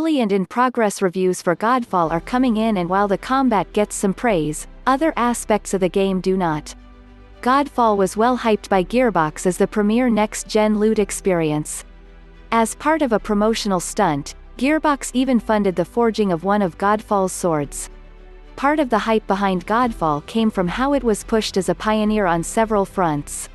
early and in-progress reviews for Godfall are coming in, and while the combat gets some praise, other aspects of the game do not. Godfall was well hyped by Gearbox as the premier next-gen loot experience. As part of a promotional stunt, Gearbox even funded the forging of one of Godfall's swords. Part of the hype behind Godfall came from how it was pushed as a pioneer on several fronts.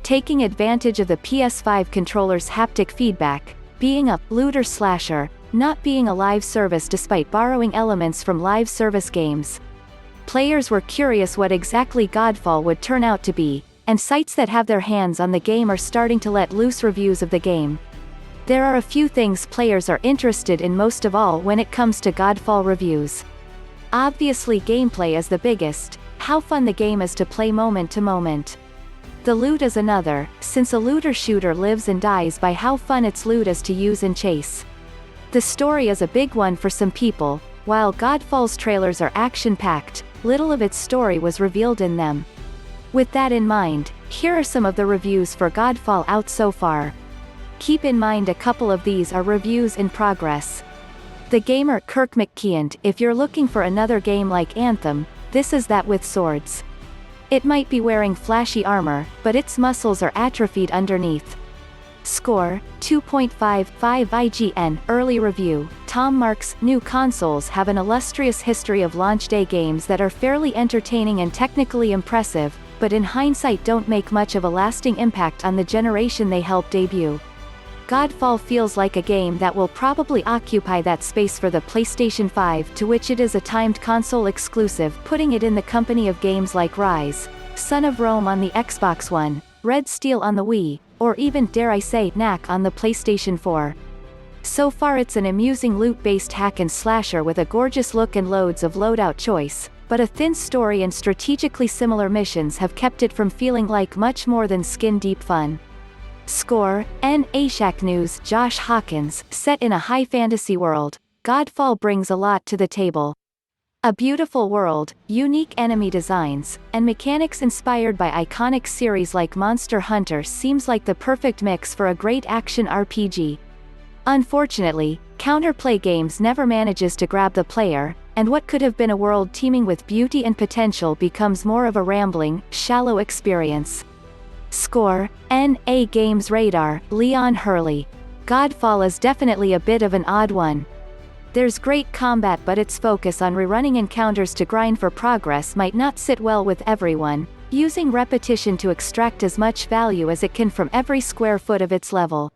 Taking advantage of the PS5 controller's haptic feedback, being a looter slasher, not being a live service despite borrowing elements from live service games. Players were curious what exactly Godfall would turn out to be, and sites that have their hands on the game are starting to let loose reviews of the game. There are a few things players are interested in most of all when it comes to Godfall reviews. Obviously gameplay is the biggest, how fun the game is to play moment to moment. The loot is another, since a looter shooter lives and dies by how fun its loot is to use and chase. The story is a big one for some people. While Godfall's trailers are action-packed, little of its story was revealed in them. With that in mind, here are some of the reviews for Godfall out so far. Keep in mind a couple of these are reviews in progress. TheGamer Kirk McKeand: if you're looking for another game like Anthem, this is that with swords. It might be wearing flashy armor, but its muscles are atrophied underneath. Score, 2.55 IGN. Early review, Tom marks, new consoles have an illustrious history of launch day games that are fairly entertaining and technically impressive, but in hindsight don't make much of a lasting impact on the generation they helped debut. Godfall feels like a game that will probably occupy that space for the PlayStation 5, to which it is a timed console exclusive, putting it in the company of games like Ryse, Son of Rome on the Xbox One, Red Steel on the Wii, or even, dare I say, Knack on the PlayStation 4. So far it's an amusing loot-based hack and slasher with a gorgeous look and loads of loadout choice, but a thin story and strategically similar missions have kept it from feeling like much more than skin-deep fun. Score, AShack news. Josh Hawkins: set in a high fantasy world, Godfall brings a lot to the table. A beautiful world, unique enemy designs, and mechanics inspired by iconic series like Monster Hunter seems like the perfect mix for a great action RPG. Unfortunately, Counterplay Games never manages to grab the player, and what could have been a world teeming with beauty and potential becomes more of a rambling, shallow experience. Score, AGamesRadar. Leon Hurley: Godfall is definitely a bit of an odd one. There's great combat, but its focus on rerunning encounters to grind for progress might not sit well with everyone, using repetition to extract as much value as it can from every square foot of its level.